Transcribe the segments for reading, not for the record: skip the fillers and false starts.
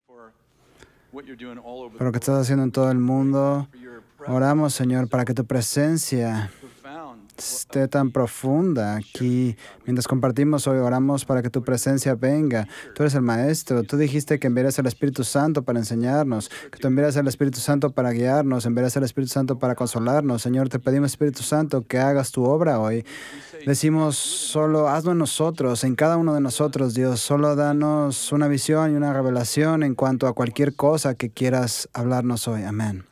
por lo que estás haciendo en todo el mundo. Oramos, Señor, para que tu presencia esté tan profunda aquí. Mientras compartimos hoy, oramos para que tu presencia venga. Tú eres el Maestro. Tú dijiste que enviarías el Espíritu Santo para enseñarnos, que tú enviarías el Espíritu Santo para guiarnos, enviarías el Espíritu Santo para consolarnos. Señor, te pedimos, Espíritu Santo, que hagas tu obra hoy. Decimos, solo hazlo en nosotros, en cada uno de nosotros, Dios. Solo danos una visión y una revelación en cuanto a cualquier cosa que quieras hablarnos hoy. Amén.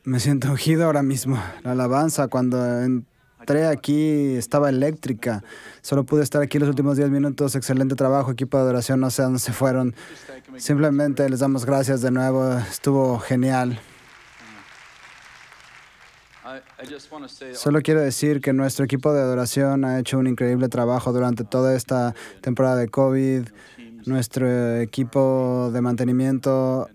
Me siento ungido ahora mismo. La alabanza, cuando entré aquí, estaba eléctrica. Solo pude estar aquí los últimos 10 minutos. Excelente trabajo, equipo de adoración. No sé a dónde se fueron. Simplemente les damos gracias de nuevo. Estuvo genial. Solo quiero decir que nuestro equipo de adoración ha hecho un increíble trabajo durante toda esta temporada de COVID. Nuestro equipo de mantenimiento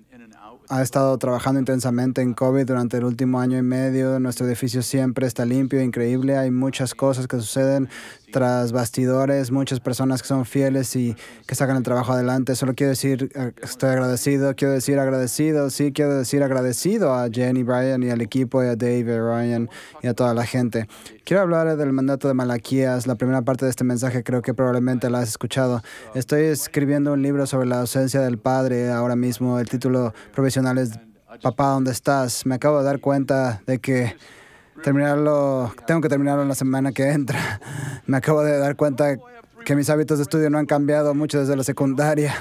ha estado trabajando intensamente en COVID durante el último año y medio. Nuestro edificio siempre está limpio, increíble. Hay muchas cosas que suceden tras bastidores, muchas personas que son fieles y que sacan el trabajo adelante. Solo quiero decir, estoy agradecido, quiero decir agradecido, sí, quiero decir agradecido a Jenny, Brian y al equipo, y a Dave, a Ryan y a toda la gente. Quiero hablar del mandato de Malaquías. La primera parte de este mensaje creo que probablemente la has escuchado. Estoy escribiendo un libro sobre la ausencia del Padre ahora mismo. El título provisional es Papá, ¿dónde estás? Me acabo de dar cuenta de que tengo que terminarlo en la semana que entra. Me acabo de dar cuenta que mis hábitos de estudio no han cambiado mucho desde la secundaria.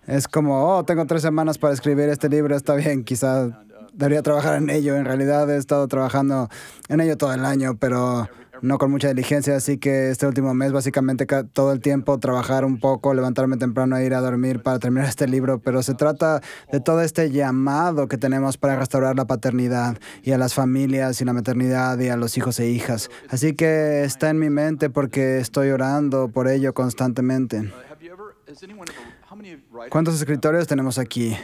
Es como, tengo 3 semanas para escribir este libro, está bien, quizá debería trabajar en ello. En realidad he estado trabajando en ello todo el año, pero no con mucha diligencia, así que este último mes básicamente todo el tiempo trabajar un poco, levantarme temprano e ir a dormir para terminar este libro, pero se trata de todo este llamado que tenemos para restaurar la paternidad y a las familias y la maternidad y a los hijos e hijas. Así que está en mi mente porque estoy orando por ello constantemente. ¿Cuántos escritores tenemos aquí?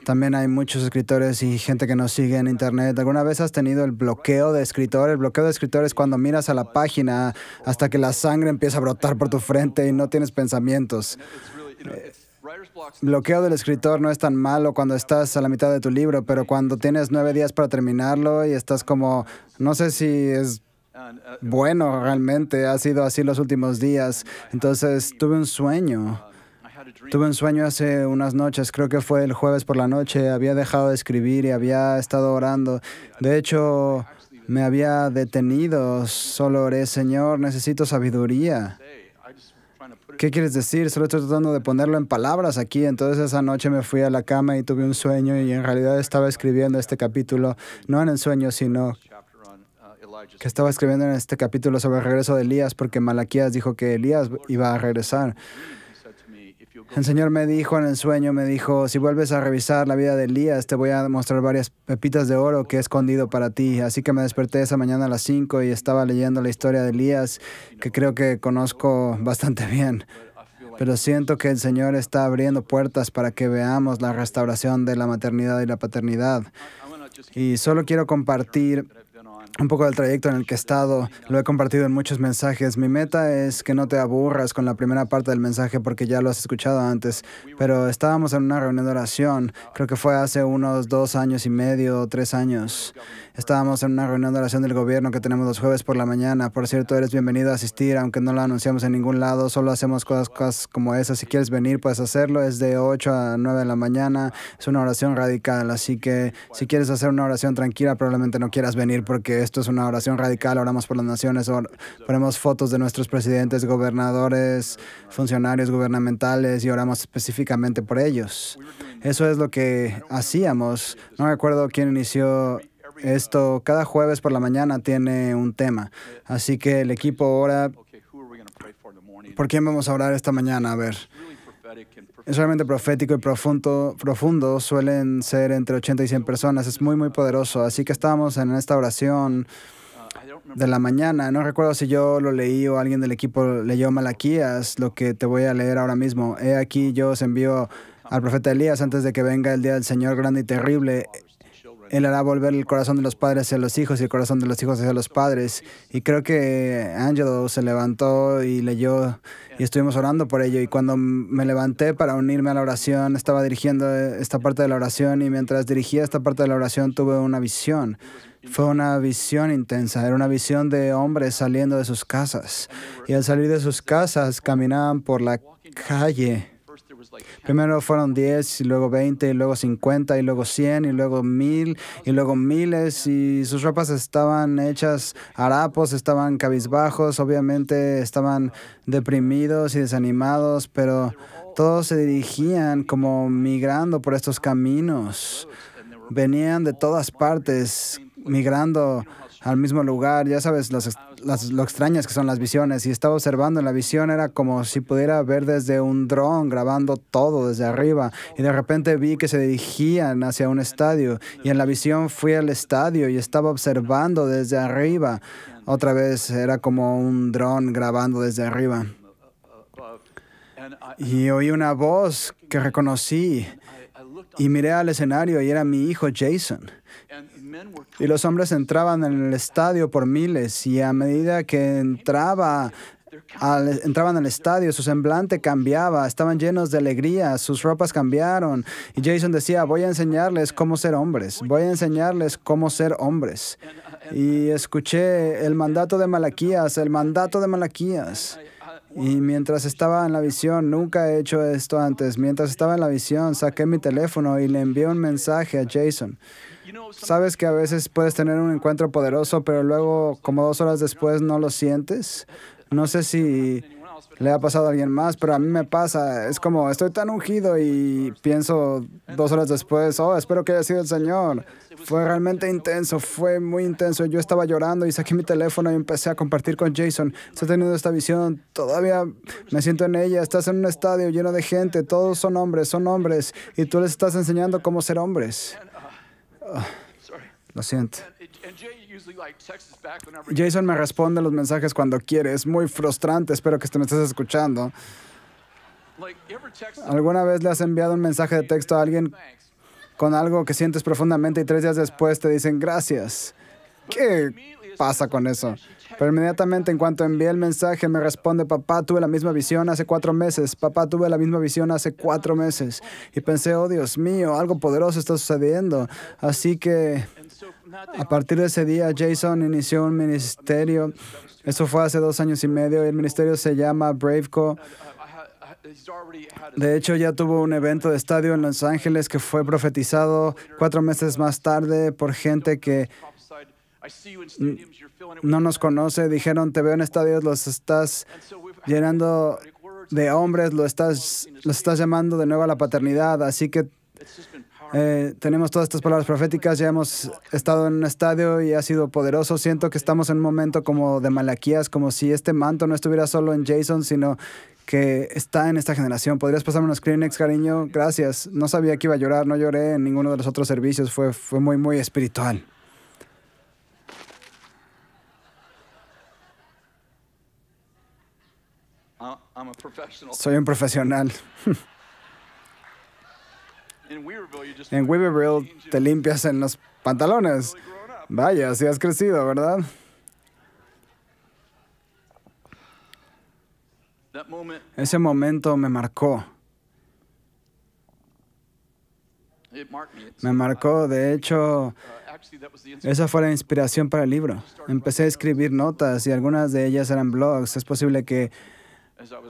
También hay muchos escritores y gente que nos sigue en Internet. ¿Alguna vez has tenido el bloqueo de escritor? El bloqueo de escritor es cuando miras a la página hasta que la sangre empieza a brotar por tu frente y no tienes pensamientos. Bloqueo del escritor no es tan malo cuando estás a la mitad de tu libro, pero cuando tienes 9 días para terminarlo y estás como, no sé si es bueno realmente, ha sido así los últimos días. Entonces tuve un sueño hace unas noches, creo que fue el jueves por la noche. Había dejado de escribir y había estado orando. De hecho, me había detenido. Solo oré, Señor, necesito sabiduría. ¿Qué quieres decir? Solo estoy tratando de ponerlo en palabras aquí. Entonces esa noche me fui a la cama y tuve un sueño y en realidad estaba escribiendo este capítulo, no en el sueño, sino que estaba escribiendo en este capítulo sobre el regreso de Elías, porque Malaquías dijo que Elías iba a regresar. El Señor me dijo en el sueño, si vuelves a revisar la vida de Elías, te voy a mostrar varias pepitas de oro que he escondido para ti. Así que me desperté esa mañana a las 5 y estaba leyendo la historia de Elías, que creo que conozco bastante bien. Pero siento que el Señor está abriendo puertas para que veamos la restauración de la maternidad y la paternidad. Y solo quiero compartir un poco del trayecto en el que he estado. Lo he compartido en muchos mensajes. Mi meta es que no te aburras con la primera parte del mensaje porque ya lo has escuchado antes. Pero estábamos en una reunión de oración. Creo que fue hace unos 2 años y medio, 3 años. Estábamos en una reunión de oración del gobierno que tenemos los jueves por la mañana. Por cierto, eres bienvenido a asistir, aunque no lo anunciamos en ningún lado. Solo hacemos cosas como esas. Si quieres venir, puedes hacerlo. Es de 8 a 9 de la mañana. Es una oración radical. Así que si quieres hacer una oración tranquila, probablemente no quieras venir porque esto es una oración radical. Oramos por las naciones, ponemos fotos de nuestros presidentes, gobernadores, funcionarios gubernamentales y oramos específicamente por ellos. Eso es lo que hacíamos. No recuerdo quién inició esto. Cada jueves por la mañana tiene un tema. Así que el equipo ora. ¿Por quién vamos a orar esta mañana? A ver. Es realmente profético y profundo. Suelen ser entre 80 y 100 personas. Es muy, muy poderoso. Así que estábamos en esta oración de la mañana. No recuerdo si yo lo leí o alguien del equipo leyó Malaquías, lo que te voy a leer ahora mismo. He aquí, yo os envío al profeta Elías antes de que venga el día del Señor grande y terrible. Él hará volver el corazón de los padres hacia los hijos y el corazón de los hijos hacia los padres. Y creo que Angelo se levantó y leyó y estuvimos orando por ello. Y cuando me levanté para unirme a la oración, estaba dirigiendo esta parte de la oración y mientras dirigía esta parte de la oración tuve una visión. Fue una visión intensa, era una visión de hombres saliendo de sus casas. Y al salir de sus casas caminaban por la calle. Primero fueron 10, y luego 20, y luego 50, y luego 100, y luego 1000, y luego miles, y sus ropas estaban hechas harapos, estaban cabizbajos, obviamente estaban deprimidos y desanimados, pero todos se dirigían como migrando por estos caminos. Venían de todas partes, migrando al mismo lugar. Ya sabes lo extrañas que son las visiones. Y estaba observando en la visión, era como si pudiera ver desde un dron, grabando todo desde arriba. Y de repente vi que se dirigían hacia un estadio. Y en la visión fui al estadio y estaba observando desde arriba. Otra vez era como un dron grabando desde arriba. Y oí una voz que reconocí. Y miré al escenario y era mi hijo Jason. Y los hombres entraban en el estadio por miles y a medida que entraban al estadio, su semblante cambiaba, estaban llenos de alegría, sus ropas cambiaron. Y Jason decía, voy a enseñarles cómo ser hombres, voy a enseñarles cómo ser hombres. Y escuché el mandato de Malaquías, el mandato de Malaquías. Y mientras estaba en la visión, nunca he hecho esto antes, mientras estaba en la visión, saqué mi teléfono y le envié un mensaje a Jason. ¿Sabes que a veces puedes tener un encuentro poderoso, pero luego, como 2 horas después, no lo sientes? No sé si le ha pasado a alguien más, pero a mí me pasa. Es como, estoy tan ungido y pienso 2 horas después, oh, espero que haya sido el Señor. Fue realmente intenso, fue muy intenso. Yo estaba llorando y saqué mi teléfono y empecé a compartir con Jason. Estoy teniendo esta visión, todavía me siento en ella. Estás en un estadio lleno de gente, todos son hombres, y tú les estás enseñando cómo ser hombres. Lo siento. Jason me responde los mensajes cuando quiere. Es muy frustrante. Espero que me estés escuchando. ¿Alguna vez le has enviado un mensaje de texto a alguien con algo que sientes profundamente y 3 días después te dicen gracias? ¿Qué pasa con eso? Pero inmediatamente en cuanto envié el mensaje me responde, papá, tuve la misma visión hace 4 meses. Papá, tuve la misma visión hace 4 meses. Y pensé, oh Dios mío, algo poderoso está sucediendo. Así que a partir de ese día Jason inició un ministerio. Eso fue hace 2 años y medio. Y el ministerio se llama Braveco. De hecho, ya tuvo un evento de estadio en Los Ángeles que fue profetizado 4 meses más tarde por gente que no nos conoce. Dijeron, te veo en estadios, los estás llenando de hombres, los estás llamando de nuevo a la paternidad. Así que tenemos todas estas palabras proféticas. Ya hemos estado en un estadio y ha sido poderoso. Siento que estamos en un momento como de Malaquías, como si este manto no estuviera solo en Jason, sino que está en esta generación. ¿Podrías pasarme unos Kleenex, cariño? Gracias. No sabía que iba a llorar. No lloré en ninguno de los otros servicios. Fue muy, muy espiritual. Soy un profesional. En Weaverville te limpias en los pantalones. Vaya, si has crecido, ¿verdad? Ese momento me marcó. Me marcó, de hecho, esa fue la inspiración para el libro. Empecé a escribir notas y algunas de ellas eran blogs. Es posible que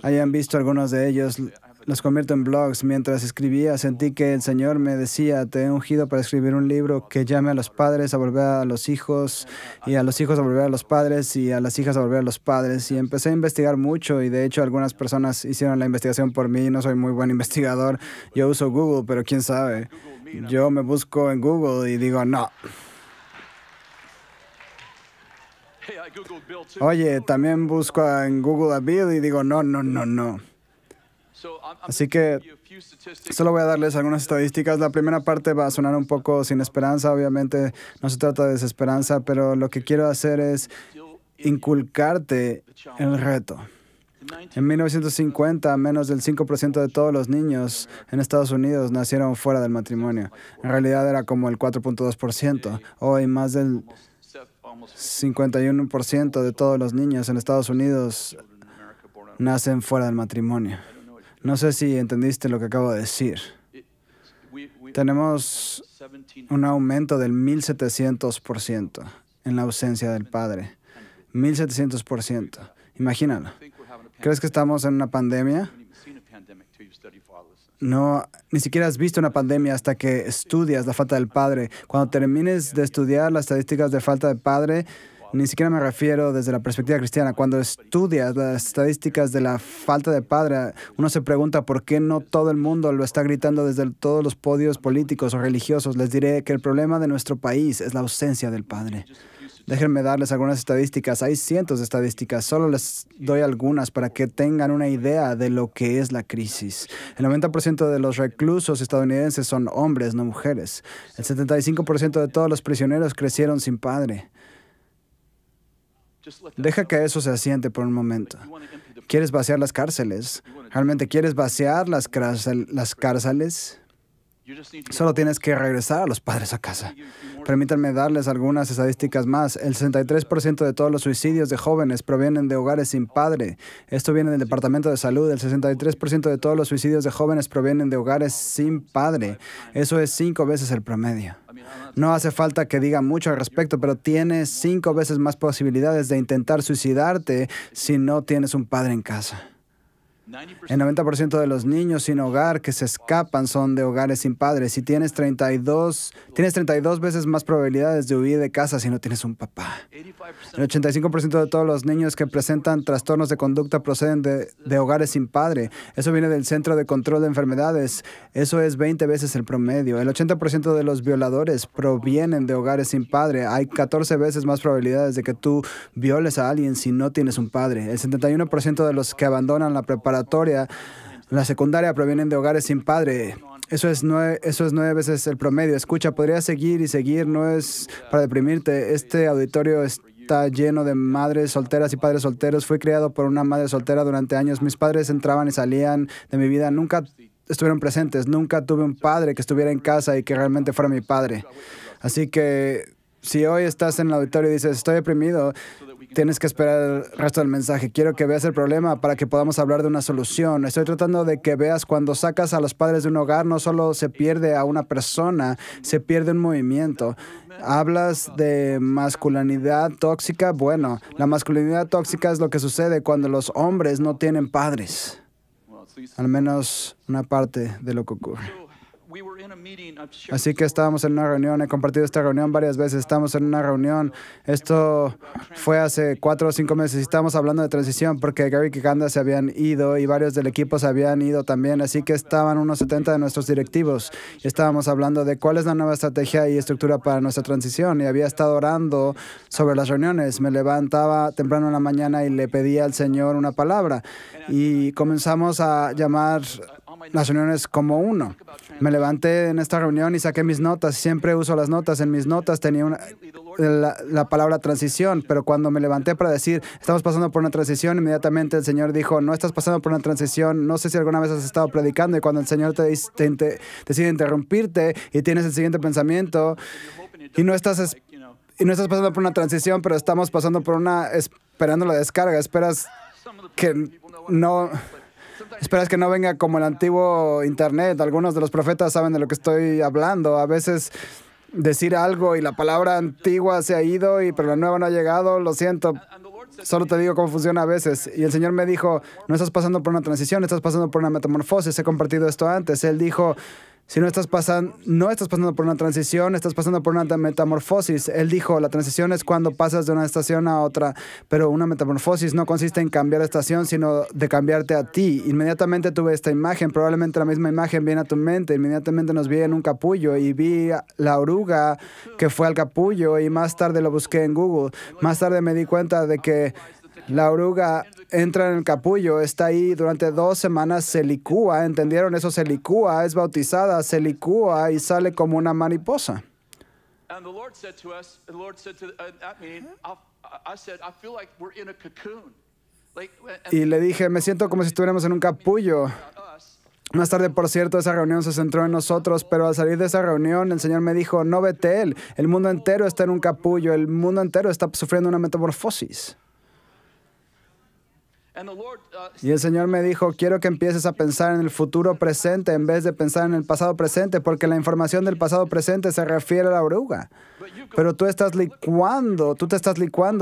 hayan visto algunos de ellos. Los convierto en blogs. Mientras escribía, sentí que el Señor me decía, te he ungido para escribir un libro que llame a los padres a volver a los hijos, y a los hijos a volver a los padres, y a las hijas a volver a los padres. Y empecé a investigar mucho, y de hecho algunas personas hicieron la investigación por mí. No soy muy buen investigador. Yo uso Google, pero quién sabe. Yo me busco en Google y digo, no. Oye, también busco en Google a Bill y digo, no. Así que solo voy a darles algunas estadísticas. La primera parte va a sonar un poco sin esperanza. Obviamente no se trata de desesperanza, pero lo que quiero hacer es inculcarte el reto. En 1950, menos del 5% de todos los niños en Estados Unidos nacieron fuera del matrimonio. En realidad era como el 4.2%. Hoy, más del 51% de todos los niños en Estados Unidos nacen fuera del matrimonio. No sé si entendiste lo que acabo de decir. Tenemos un aumento del 1.700% en la ausencia del padre. 1.700%. Imagínalo. ¿Crees que estamos en una pandemia? No, ni siquiera has visto una pandemia hasta que estudias la falta del padre. Cuando termines de estudiar las estadísticas de falta de padre, ni siquiera me refiero desde la perspectiva cristiana. Cuando estudias las estadísticas de la falta de padre, uno se pregunta por qué no todo el mundo lo está gritando desde todos los podios políticos o religiosos. Les diré que el problema de nuestro país es la ausencia del padre. Déjenme darles algunas estadísticas. Hay cientos de estadísticas. Solo les doy algunas para que tengan una idea de lo que es la crisis. El 90% de los reclusos estadounidenses son hombres, no mujeres. El 75% de todos los prisioneros crecieron sin padre. Deja que eso se asiente por un momento. ¿Quieres vaciar las cárceles? ¿Realmente quieres vaciar las cárceles? Solo tienes que regresar a los padres a casa. Permítanme darles algunas estadísticas más. El 63% de todos los suicidios de jóvenes provienen de hogares sin padre. Esto viene del Departamento de Salud. El 63% de todos los suicidios de jóvenes provienen de hogares sin padre. Eso es 5 veces el promedio. No hace falta que diga mucho al respecto, pero tienes 5 veces más posibilidades de intentar suicidarte si no tienes un padre en casa. El 90% de los niños sin hogar que se escapan son de hogares sin padres. Si tienes 32 veces más probabilidades de huir de casa si no tienes un papá. El 85% de todos los niños que presentan trastornos de conducta proceden de hogares sin padre. Eso viene del Centro de Control de Enfermedades. Eso es 20 veces el promedio. El 80% de los violadores provienen de hogares sin padre. Hay 14 veces más probabilidades de que tú violes a alguien si no tienes un padre. El 71% de los que abandonan la preparatoria, la secundaria, provienen de hogares sin padre. Eso es 9 veces el promedio. Escucha, podría seguir y seguir, no es para deprimirte. Este auditorio está lleno de madres solteras y padres solteros. Fui criado por una madre soltera durante años. Mis padres entraban y salían de mi vida. Nunca estuvieron presentes. Nunca tuve un padre que estuviera en casa y que realmente fuera mi padre. Así que si hoy estás en el auditorio y dices, estoy deprimido, tienes que esperar el resto del mensaje. Quiero que veas el problema para que podamos hablar de una solución. Estoy tratando de que veas cuando sacas a los padres de un hogar, no solo se pierde a una persona, se pierde un movimiento. ¿Hablas de masculinidad tóxica? Bueno, la masculinidad tóxica es lo que sucede cuando los hombres no tienen padres. Al menos una parte de lo que ocurre. Así que estábamos en una reunión, he compartido esta reunión varias veces, estamos en una reunión, esto fue hace 4 o 5 meses y estábamos hablando de transición porque Gary y Kanda se habían ido y varios del equipo se habían ido también, así que estaban unos 70 de nuestros directivos y estábamos hablando de cuál es la nueva estrategia y estructura para nuestra transición y había estado orando sobre las reuniones, me levantaba temprano en la mañana y le pedía al Señor una palabra y comenzamos a llamar las reuniones como uno. Me levanté en esta reunión y saqué mis notas. Siempre uso las notas. En mis notas tenía la palabra transición, pero cuando me levanté para decir, estamos pasando por una transición, inmediatamente el Señor dijo, no estás pasando por una transición. No sé si alguna vez has estado predicando y cuando el Señor decide interrumpirte y tienes el siguiente pensamiento y no estás pasando por una transición, pero estamos pasando por esperando la descarga. Esperas que no venga como el antiguo Internet. Algunos de los profetas saben de lo que estoy hablando. A veces decir algo y la palabra antigua se ha ido, pero la nueva no ha llegado. Lo siento. Solo te digo cómo funciona a veces. Y el Señor me dijo, no estás pasando por una transición, estás pasando por una metamorfosis. He compartido esto antes. Él dijo, si no estás pasando por una transición, estás pasando por una metamorfosis. Él dijo, la transición es cuando pasas de una estación a otra, pero una metamorfosis no consiste en cambiar de estación, sino de cambiarte a ti. Inmediatamente tuve esta imagen, probablemente la misma imagen viene a tu mente. Inmediatamente nos vi en un capullo y vi la oruga que fue al capullo y más tarde lo busqué en Google. Más tarde me di cuenta de que la oruga entra en el capullo, está ahí durante 2 semanas, se licúa, ¿entendieron? Eso se licúa, es bautizada, se licúa y sale como una mariposa. Y le dije, me siento como si estuviéramos en un capullo. Más tarde, por cierto, esa reunión se centró en nosotros, pero al salir de esa reunión, el Señor me dijo, no, Betel, el mundo entero está en un capullo, el mundo entero está sufriendo una metamorfosis. Y el Señor me dijo, quiero que empieces a pensar en el futuro presente en vez de pensar en el pasado presente, porque la información del pasado presente se refiere a la oruga. Pero tú te estás licuando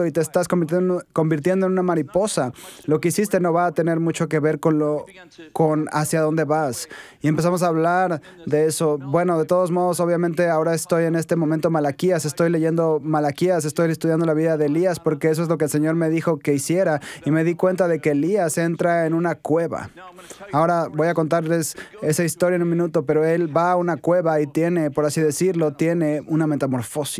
y te estás convirtiendo en una mariposa. Lo que hiciste no va a tener mucho que ver con hacia dónde vas. Y empezamos a hablar de eso. Bueno, de todos modos, obviamente ahora estoy en este momento Malaquías, estoy leyendo Malaquías, estoy estudiando la vida de Elías, porque eso es lo que el Señor me dijo que hiciera. Y me di cuenta de que Elías entra en una cueva. Ahora voy a contarles esa historia en un minuto, pero él va a una cueva y tiene, por así decirlo, tiene una metamorfosis.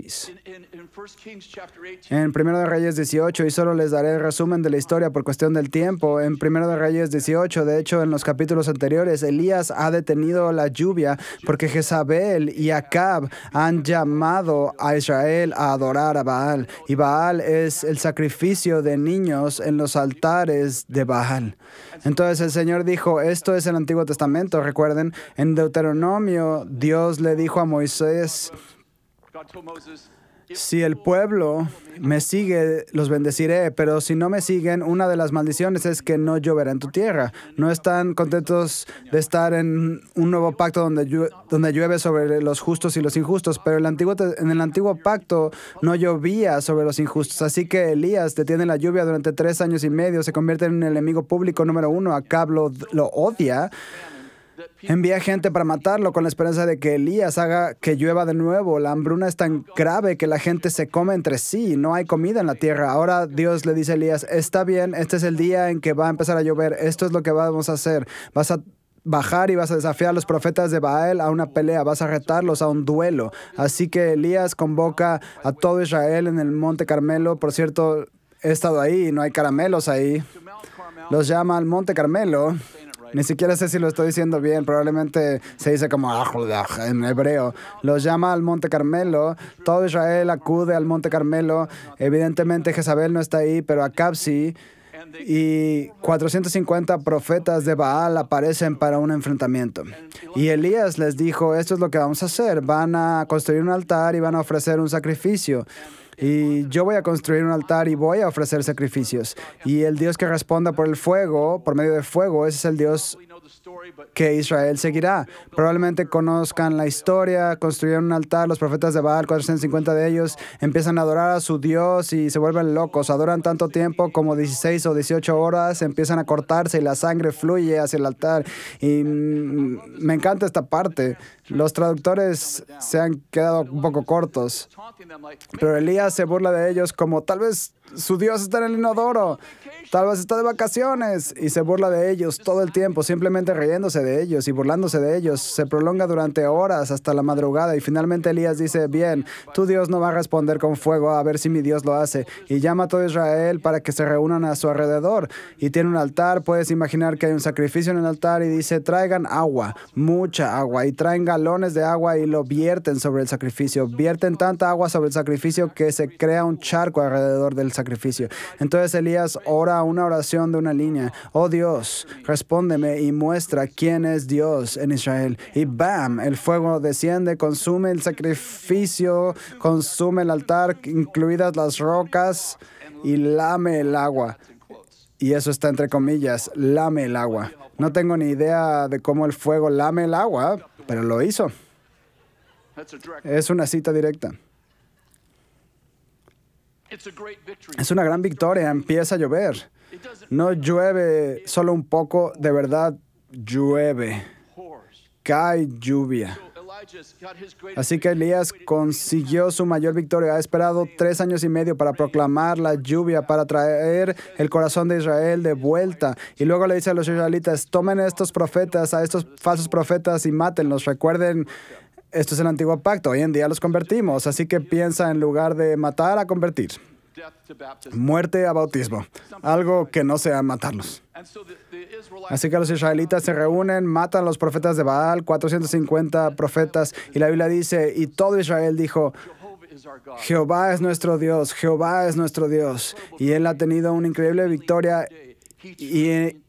En 1 de Reyes 18, y solo les daré el resumen de la historia por cuestión del tiempo, en 1 de Reyes 18, de hecho, en los capítulos anteriores, Elías ha detenido la lluvia porque Jezabel y Acab han llamado a Israel a adorar a Baal, y Baal es el sacrificio de niños en los altares de Baal. Entonces el Señor dijo, esto es el Antiguo Testamento, recuerden, en Deuteronomio, Dios le dijo a Moisés, si el pueblo me sigue, los bendeciré, pero si no me siguen, una de las maldiciones es que no lloverá en tu tierra. No están contentos de estar en un nuevo pacto donde llueve sobre los justos y los injustos, pero en el antiguo pacto no llovía sobre los injustos. Así que Elías detiene la lluvia durante 3 años y medio, se convierte en un enemigo público número 1. Acab lo odia. Envía gente para matarlo con la esperanza de que Elías haga que llueva de nuevo. La hambruna es tan grave que la gente se come entre sí. No hay comida en la tierra. Ahora Dios le dice a Elías, está bien, este es el día en que va a empezar a llover. Esto es lo que vamos a hacer. Vas a bajar y vas a desafiar a los profetas de Baal a una pelea. Vas a retarlos a un duelo. Así que Elías convoca a todo Israel en el Monte Carmelo. Por cierto, he estado ahí y no hay caramelos ahí. Los llama al Monte Carmelo. Ni siquiera sé si lo estoy diciendo bien, probablemente se dice como en hebreo. Los llama al Monte Carmelo, todo Israel acude al Monte Carmelo. Evidentemente Jezabel no está ahí, pero Acab sí. Y 450 profetas de Baal aparecen para un enfrentamiento. Y Elías les dijo, esto es lo que vamos a hacer. Van a construir un altar y van a ofrecer un sacrificio. Y yo voy a construir un altar y voy a ofrecer sacrificios. Y el Dios que responda por el fuego, por medio de fuego, ese es el Dios que Israel seguirá. Probablemente conozcan la historia, construyeron un altar, los profetas de Baal, 450 de ellos, empiezan a adorar a su Dios y se vuelven locos. Adoran tanto tiempo como 16 o 18 horas, empiezan a cortarse y la sangre fluye hacia el altar. Y me encanta esta parte. Los traductores se han quedado un poco cortos, pero Elías se burla de ellos como tal vez su Dios está en el inodoro, tal vez está de vacaciones, y se burla de ellos todo el tiempo, simplemente riéndose de ellos y burlándose de ellos. Se prolonga durante horas hasta la madrugada y finalmente Elías dice, bien, tu Dios no va a responder con fuego, a ver si mi Dios lo hace. Y llama a todo Israel para que se reúnan a su alrededor. Y tiene un altar, puedes imaginar que hay un sacrificio en el altar y dice, traigan agua, mucha agua, y traen galones de agua y lo vierten sobre el sacrificio. Vierten tanta agua sobre el sacrificio que se crea un charco alrededor del sacrificio. Entonces Elías ora una oración de una línea. Oh Dios, respóndeme y muestra quién es Dios en Israel. Y ¡bam! El fuego desciende, consume el sacrificio, consume el altar, incluidas las rocas, y lame el agua. Y eso está entre comillas, lame el agua. No tengo ni idea de cómo el fuego lame el agua, pero lo hizo. Es una cita directa. Es una gran victoria, empieza a llover. No llueve solo un poco, de verdad llueve. Cae lluvia. Así que Elías consiguió su mayor victoria. Ha esperado 3 años y medio para proclamar la lluvia, para traer el corazón de Israel de vuelta. Y luego le dice a los israelitas, tomen a estos profetas, a estos falsos profetas y mátenlos. Recuerden, esto es el antiguo pacto. Hoy en día los convertimos. Así que piensa en lugar de matar a convertir. Muerte a bautismo. Algo que no sea matarlos. Así que los israelitas se reúnen, matan a los profetas de Baal, 450 profetas. Y la Biblia dice, y todo Israel dijo, Jehová es nuestro Dios, Jehová es nuestro Dios. Y él ha tenido una increíble victoria. Y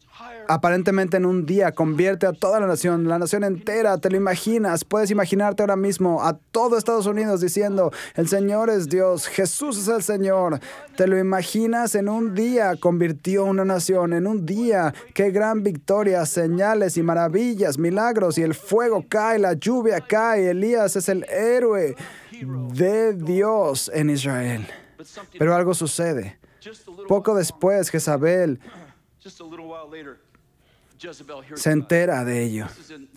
aparentemente en un día convierte a toda la nación entera. ¿Te lo imaginas? Puedes imaginarte ahora mismo a todo Estados Unidos diciendo, el Señor es Dios, Jesús es el Señor. ¿Te lo imaginas? En un día convirtió una nación, en un día. ¡Qué gran victoria! Señales y maravillas, milagros, y el fuego cae, la lluvia cae. Elías es el héroe de Dios en Israel. Pero algo sucede. Poco después, Jezabel se entera de ello.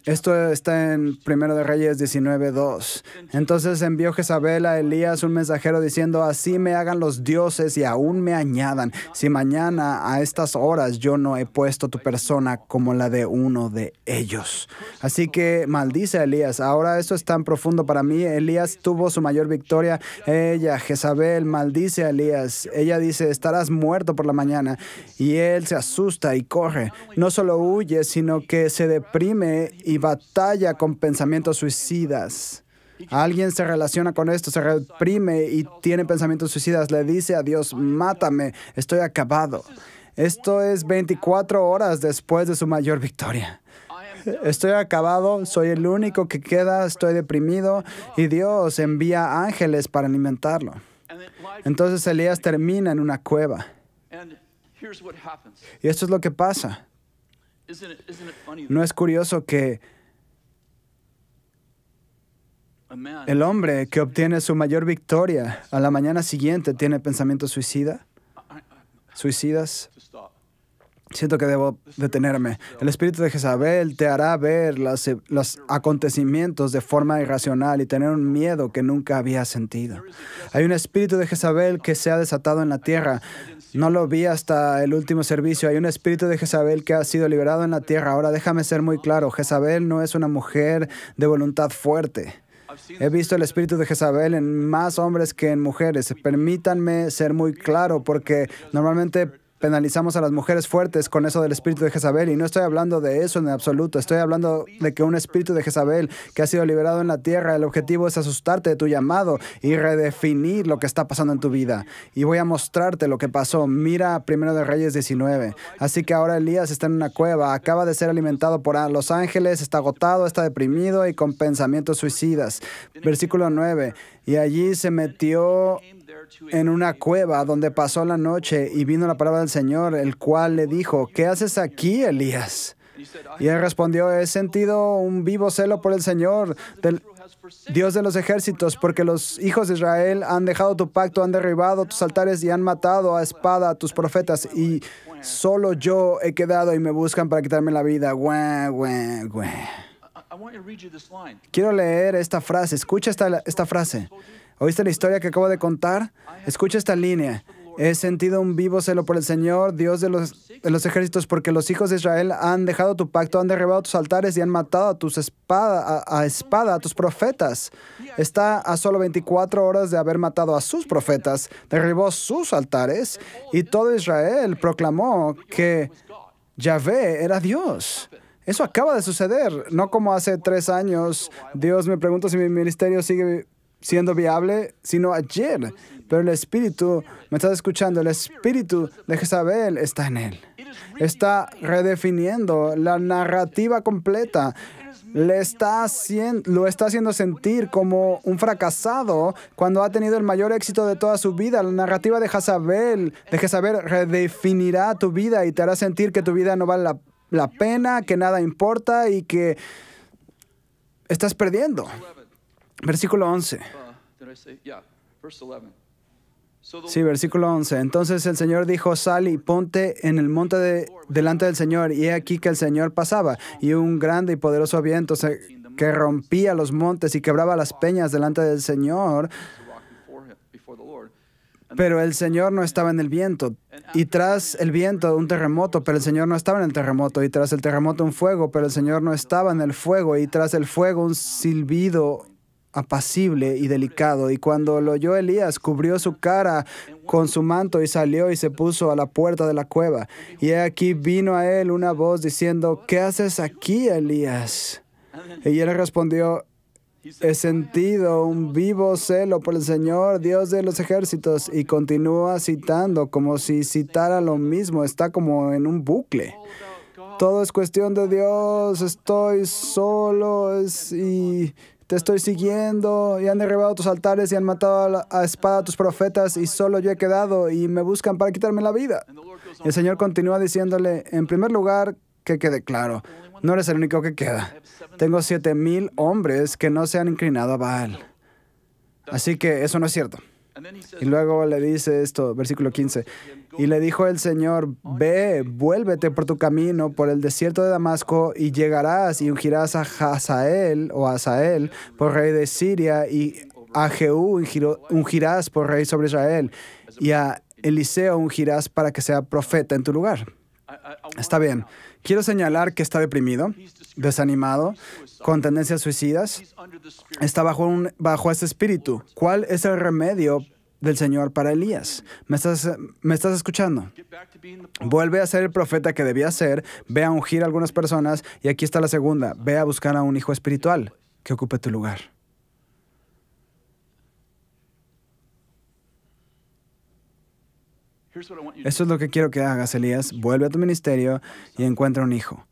Esto está en 1 de Reyes 19:2. Entonces envió Jezabel a Elías un mensajero diciendo, así me hagan los dioses y aún me añadan, si mañana a estas horas yo no he puesto tu persona como la de uno de ellos. Así que maldice a Elías. Ahora esto es tan profundo para mí. Elías tuvo su mayor victoria. Ella, Jezabel, maldice a Elías. Ella dice, estarás muerto por la mañana. Y él se asusta y corre. No solo huye, sino que se deprime y batalla con pensamientos suicidas. Alguien se relaciona con esto, se reprime y tiene pensamientos suicidas. Le dice a Dios, mátame, estoy acabado. Esto es 24 horas después de su mayor victoria. Estoy acabado, soy el único que queda, estoy deprimido, y Dios envía ángeles para alimentarlo. Entonces Elías termina en una cueva. Y esto es lo que pasa. ¿No es curioso que el hombre que obtiene su mayor victoria a la mañana siguiente tiene pensamientos suicidas? Siento que debo detenerme. El espíritu de Jezabel te hará ver los acontecimientos de forma irracional y tener un miedo que nunca habías sentido. Hay un espíritu de Jezabel que se ha desatado en la tierra. No lo vi hasta el último servicio. Hay un espíritu de Jezabel que ha sido liberado en la tierra. Ahora déjame ser muy claro. Jezabel no es una mujer de voluntad fuerte. He visto el espíritu de Jezabel en más hombres que en mujeres. Permítanme ser muy claro porque normalmente penalizamos a las mujeres fuertes con eso del espíritu de Jezabel, y no estoy hablando de eso en absoluto. Estoy hablando de que un espíritu de Jezabel que ha sido liberado en la tierra, el objetivo es asustarte de tu llamado y redefinir lo que está pasando en tu vida. Y voy a mostrarte lo que pasó. Mira 1 de Reyes 19. Así que ahora Elías está en una cueva, acaba de ser alimentado por los ángeles, está agotado, está deprimido y con pensamientos suicidas. Versículo 9. Y allí se metió en una cueva donde pasó la noche, y vino la palabra del Señor, el cual le dijo, ¿qué haces aquí, Elías? Y él respondió, he sentido un vivo celo por el Señor, del Dios de los ejércitos, porque los hijos de Israel han dejado tu pacto, han derribado tus altares y han matado a espada a tus profetas, y solo yo he quedado y me buscan para quitarme la vida. Quiero leer esta frase. Escucha esta frase. ¿Oíste la historia que acabo de contar? Escucha esta línea. He sentido un vivo celo por el Señor, Dios de los ejércitos, porque los hijos de Israel han dejado tu pacto, han derribado tus altares y han matado a espada a tus profetas. Está a solo 24 horas de haber matado a sus profetas, derribó sus altares, y todo Israel proclamó que Yahvé era Dios. Eso acaba de suceder, no como hace 3 años. Dios me pregunta si mi ministerio sigue siendo viable, sino ayer. Pero el espíritu, ¿me estás escuchando? El espíritu de Jezabel está en él. Está redefiniendo la narrativa completa. Lo está haciendo sentir como un fracasado cuando ha tenido el mayor éxito de toda su vida. La narrativa de Jezabel redefinirá tu vida y te hará sentir que tu vida no vale la pena, que nada importa y que estás perdiendo. Versículo 11. Sí, versículo 11. Entonces el Señor dijo, sal y ponte en el monte delante del Señor. Y he aquí que el Señor pasaba, y un grande y poderoso viento que rompía los montes y quebraba las peñas delante del Señor. Pero el Señor no estaba en el viento. Y tras el viento un terremoto, pero el Señor no estaba en el terremoto. Y tras el terremoto un fuego, pero el Señor no estaba en el fuego. Y tras el fuego un silbido apacible y delicado. Y cuando lo oyó Elías, cubrió su cara con su manto y salió y se puso a la puerta de la cueva. Y he aquí vino a él una voz diciendo, ¿qué haces aquí, Elías? Y él respondió, he sentido un vivo celo por el Señor, Dios de los ejércitos, y continúa citando como si citara lo mismo. Está como en un bucle. Todo es cuestión de Dios, estoy solo y te estoy siguiendo, y han derribado tus altares y han matado a espada a tus profetas, y solo yo he quedado y me buscan para quitarme la vida. Y el Señor continúa diciéndole, en primer lugar, que quede claro, no eres el único que queda. Tengo 7,000 hombres que no se han inclinado a Baal. Así que eso no es cierto. Y luego le dice esto, versículo 15. Y le dijo el Señor, ve, vuélvete por tu camino por el desierto de Damasco y llegarás y ungirás a Hazael o Asael por rey de Siria, y a Jehú ungirás por rey sobre Israel, y a Eliseo ungirás para que sea profeta en tu lugar. Está bien. Quiero señalar que está deprimido, desanimado, con tendencias suicidas. Está bajo este espíritu. ¿Cuál es el remedio del Señor para Elías? ¿Me estás escuchando? Vuelve a ser el profeta que debía ser. Ve a ungir a algunas personas. Y aquí está la segunda. Ve a buscar a un hijo espiritual que ocupe tu lugar. Eso es lo que quiero que hagas, Elías. Vuelve a tu ministerio y encuentra un hijo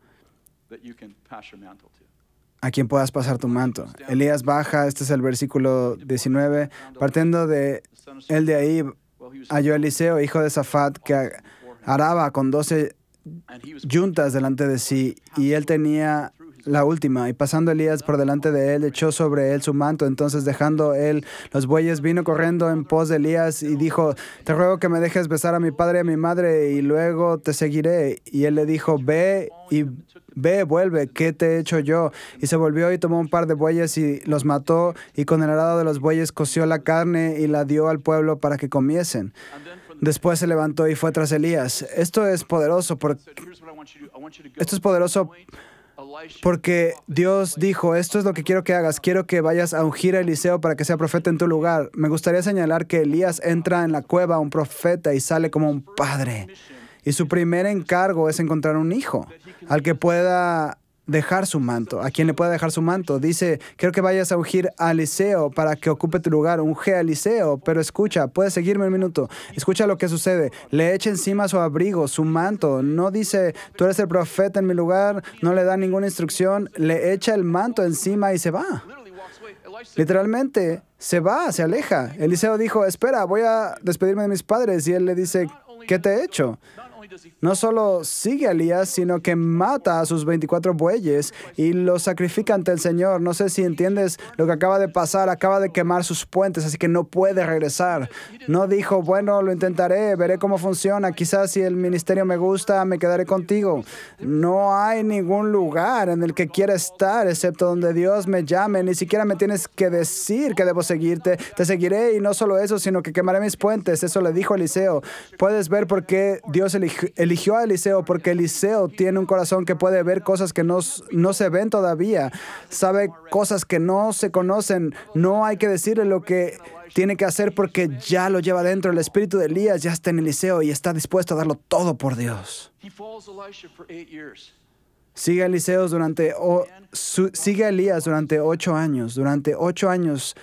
a quien puedas pasar tu manto. Elías baja, este es el versículo 19. Partiendo de él de ahí, halló a Eliseo, hijo de Safat, que araba con 12 yuntas delante de sí, y él tenía la última. Y pasando Elías por delante de él, echó sobre él su manto. Entonces, dejando él los bueyes, vino corriendo en pos de Elías y dijo, te ruego que me dejes besar a mi padre y a mi madre, y luego te seguiré. Y él le dijo, ve, vuelve, ¿qué te he hecho yo? Y se volvió y tomó un par de bueyes y los mató, y con el arado de los bueyes coció la carne y la dio al pueblo para que comiesen. Después se levantó y fue tras Elías. Esto es poderoso porque Dios dijo, esto es lo que quiero que hagas. Quiero que vayas a ungir a Eliseo para que sea profeta en tu lugar. Me gustaría señalar que Elías entra en la cueva, un profeta, y sale como un padre. Y su primer encargo es encontrar un hijo al que pueda dejar su manto, a quien le pueda dejar su manto. Dice, quiero que vayas a ungir a Eliseo para que ocupe tu lugar. Unge a Eliseo, pero escucha, puedes seguirme un minuto. Escucha lo que sucede. Le echa encima su abrigo, su manto. No dice, tú eres el profeta en mi lugar. No le da ninguna instrucción. Le echa el manto encima y se va. Literalmente, se va, se aleja. Eliseo dijo, espera, voy a despedirme de mis padres. Y él le dice, ¿qué te he hecho? No solo sigue a Elías, sino que mata a sus 24 bueyes y los sacrifica ante el Señor. No sé si entiendes lo que acaba de pasar. Acaba de quemar sus puentes, así que no puede regresar. No dijo, bueno, lo intentaré, veré cómo funciona. Quizás si el ministerio me gusta, me quedaré contigo. No hay ningún lugar en el que quiera estar, excepto donde Dios me llame. Ni siquiera me tienes que decir que debo seguirte. Te seguiré, y no solo eso, sino que quemaré mis puentes. Eso le dijo Eliseo. Puedes ver por qué Dios eligió a Eliseo, porque Eliseo tiene un corazón que puede ver cosas que no se ven todavía. Sabe cosas que no se conocen. No hay que decirle lo que tiene que hacer porque ya lo lleva dentro. El espíritu de Elías ya está en Eliseo y está dispuesto a darlo todo por Dios. Sigue a Elías durante 8 años. Durante 8 años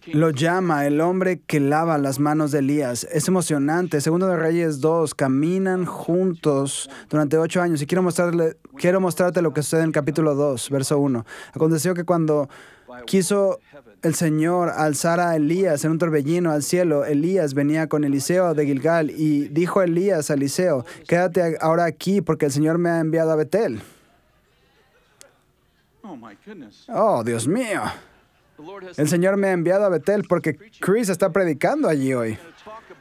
lo llama el hombre que lava las manos de Elías. Es emocionante. Segundo de Reyes 2, caminan juntos durante 8 años. Y quiero mostrarte lo que sucede en el capítulo 2, verso 1. Aconteció que cuando quiso el Señor alzar a Elías en un torbellino al cielo, Elías venía con Eliseo de Gilgal, y dijo Elías a Eliseo, quédate ahora aquí porque el Señor me ha enviado a Betel. Oh, Dios mío. El Señor me ha enviado a Betel porque Chris está predicando allí hoy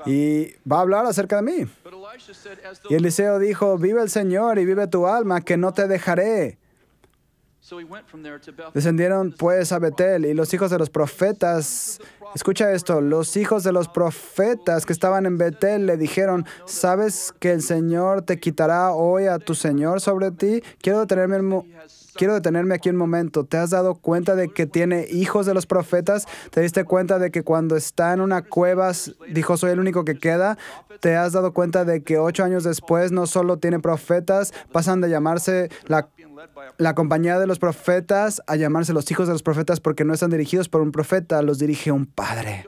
y va a hablar acerca de mí. Y Eliseo dijo, vive el Señor y vive tu alma, que no te dejaré. Descendieron pues a Betel, y los hijos de los profetas, escucha esto, los hijos de los profetas que estaban en Betel le dijeron, ¿sabes que el Señor te quitará hoy a tu Señor sobre ti? Quiero detenerme quiero detenerme aquí un momento. ¿Te has dado cuenta de que tiene hijos de los profetas? ¿Te diste cuenta de que cuando está en una cueva dijo, soy el único que queda? ¿Te has dado cuenta de que 8 años después no solo tiene profetas, pasan de llamarse la compañía de los profetas a llamarse los hijos de los profetas porque no están dirigidos por un profeta, los dirige un padre?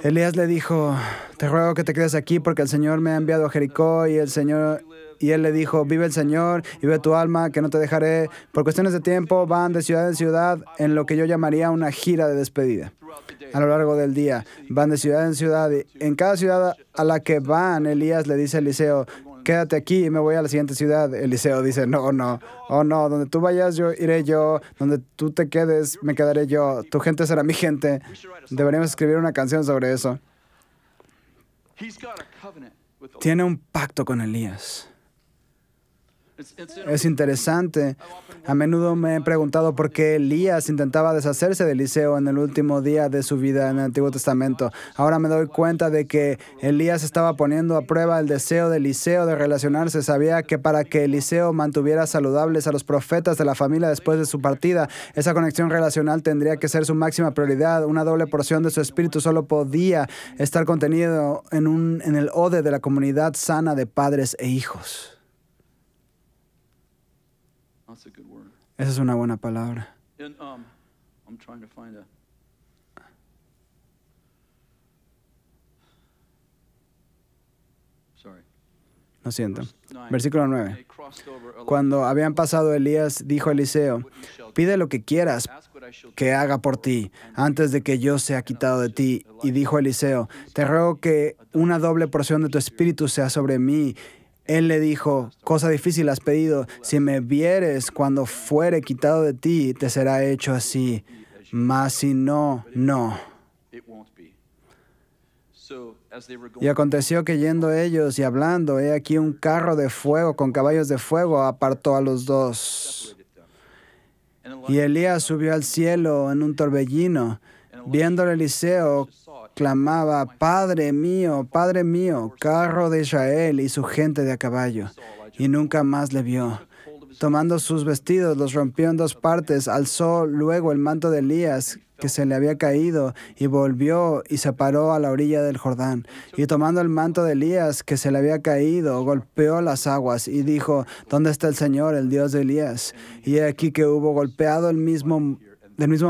Elías le dijo, te ruego que te quedes aquí porque el Señor me ha enviado a Jericó y él le dijo, vive el Señor y vive tu alma, que no te dejaré. Por cuestiones de tiempo van de ciudad en ciudad en lo que yo llamaría una gira de despedida. A lo largo del día van de ciudad en ciudad y en cada ciudad a la que van, Elías le dice a Eliseo, quédate aquí y me voy a la siguiente ciudad. Eliseo dice, no, donde tú vayas yo iré yo, donde tú te quedes me quedaré yo, tu gente será mi gente. Deberíamos escribir una canción sobre eso. Tiene un pacto con Elías. Es interesante. A menudo me he preguntado por qué Elías intentaba deshacerse de Eliseo en el último día de su vida en el Antiguo Testamento. Ahora me doy cuenta de que Elías estaba poniendo a prueba el deseo de Eliseo de relacionarse. Sabía que para que Eliseo mantuviera saludables a los profetas de la familia después de su partida, esa conexión relacional tendría que ser su máxima prioridad. Una doble porción de su espíritu solo podía estar contenido en el ode de la comunidad sana de padres e hijos. Esa es una buena palabra. Lo siento. Versículo 9. Cuando habían pasado, Elías dijo a Eliseo, pide lo que quieras que haga por ti, antes de que yo sea quitado de ti. Y dijo Eliseo, te ruego que una doble porción de tu espíritu sea sobre mí. Él le dijo, cosa difícil has pedido, si me vieres cuando fuere quitado de ti, te será hecho así, mas si no, no. Y aconteció que yendo ellos y hablando, he aquí un carro de fuego con caballos de fuego apartó a los dos. Y Elías subió al cielo en un torbellino. Viéndole Eliseo, clamaba, Padre mío, carro de Israel y su gente de a caballo. Y nunca más le vio. Tomando sus vestidos, los rompió en 2 partes, alzó luego el manto de Elías, que se le había caído, y volvió y se paró a la orilla del Jordán. Y tomando el manto de Elías, que se le había caído, golpeó las aguas, y dijo, ¿dónde está el Señor, el Dios de Elías? Y he aquí que hubo golpeado del mismo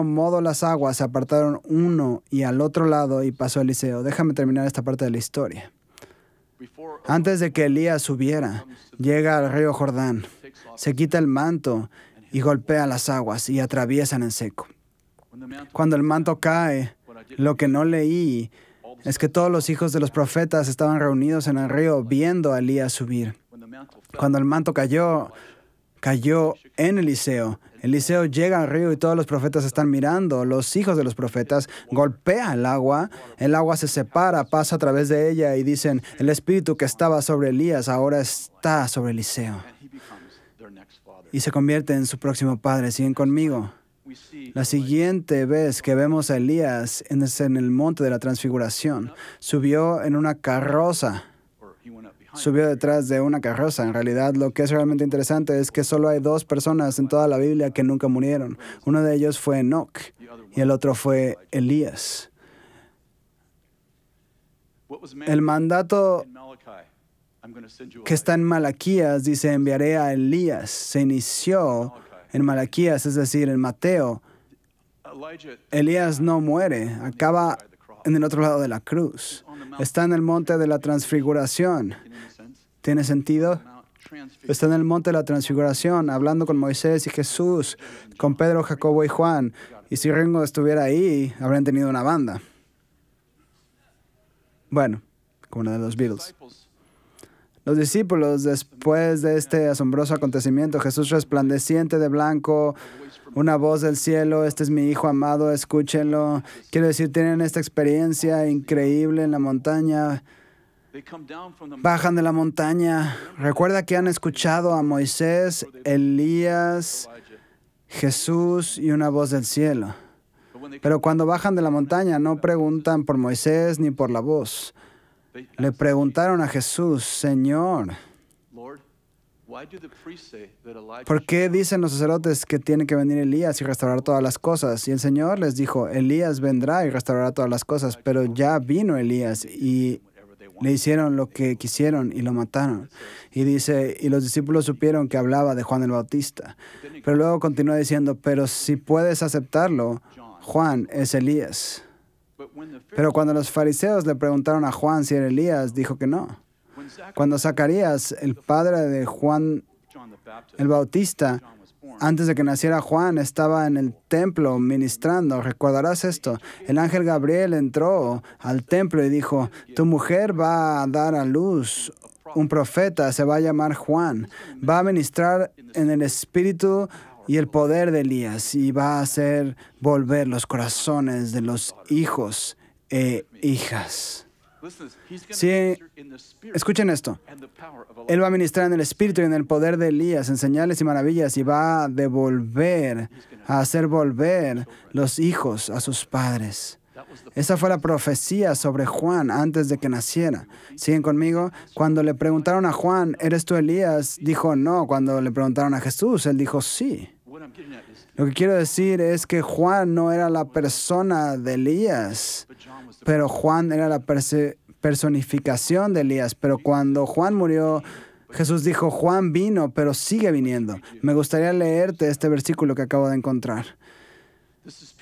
modo las aguas, se apartaron uno y al otro lado, y pasó Eliseo. Déjame terminar esta parte de la historia. Antes de que Elías subiera, llega al río Jordán, se quita el manto y golpea las aguas y atraviesan en seco. Cuando el manto cae, lo que no leí es que todos los hijos de los profetas estaban reunidos en el río viendo a Elías subir. Cuando el manto cayó en Eliseo. Eliseo llega al río y todos los profetas están mirando. Los hijos de los profetas golpean el agua se separa, pasa a través de ella y dicen, el espíritu que estaba sobre Elías ahora está sobre Eliseo. Y se convierte en su próximo padre. ¿Siguen conmigo? La siguiente vez que vemos a Elías es en el monte de la transfiguración. Subió en una carroza. Subió detrás de una carroza. En realidad, lo que es realmente interesante es que solo hay 2 personas en toda la Biblia que nunca murieron. Uno de ellos fue Enoc y el otro fue Elías. El mandato que está en Malaquías dice, enviaré a Elías. Se inició en Malaquías, es decir, en Mateo. Elías no muere, acaba en el otro lado de la cruz. Está en el monte de la transfiguración. ¿Tiene sentido? Está en el monte de la transfiguración, hablando con Moisés y Jesús, con Pedro, Jacobo y Juan. Y si Ringo estuviera ahí, habrían tenido una banda. Bueno, como la de los Beatles. Los discípulos, después de este asombroso acontecimiento, Jesús resplandeciente de blanco, una voz del cielo, este es mi Hijo amado, escúchenlo. Quiero decir, tienen esta experiencia increíble en la montaña. Bajan de la montaña. Recuerda que han escuchado a Moisés, Elías, Jesús y una voz del cielo. Pero cuando bajan de la montaña no preguntan por Moisés ni por la voz. Le preguntaron a Jesús, Señor, ¿Por qué dicen los sacerdotes que tiene que venir Elías y restaurar todas las cosas? Y el Señor les dijo, Elías vendrá y restaurará todas las cosas, pero ya vino Elías y le hicieron lo que quisieron y lo mataron. Y dice, y los discípulos supieron que hablaba de Juan el Bautista. Pero luego continúa diciendo, pero si puedes aceptarlo, Juan es Elías. Pero cuando los fariseos le preguntaron a Juan si era Elías, dijo que no. Cuando Zacarías, el padre de Juan el Bautista, antes de que naciera Juan, estaba en el templo ministrando. ¿Recordarás esto? El ángel Gabriel entró al templo y dijo, tu mujer va a dar a luz un profeta, se va a llamar Juan. Va a ministrar en el espíritu y el poder de Elías y va a hacer volver los corazones de los hijos e hijas. Sí, escuchen esto. Él va a ministrar en el espíritu y en el poder de Elías, en señales y maravillas, y va a devolver, a hacer volver los hijos a sus padres. Esa fue la profecía sobre Juan antes de que naciera. ¿Siguen conmigo? Cuando le preguntaron a Juan, ¿eres tú Elías? Dijo no. Cuando le preguntaron a Jesús, él dijo sí. Lo que quiero decir es que Juan no era la persona de Elías, pero Juan era la personificación de Elías. Pero cuando Juan murió, Jesús dijo, Juan vino, pero sigue viniendo. Me gustaría leerte este versículo que acabo de encontrar.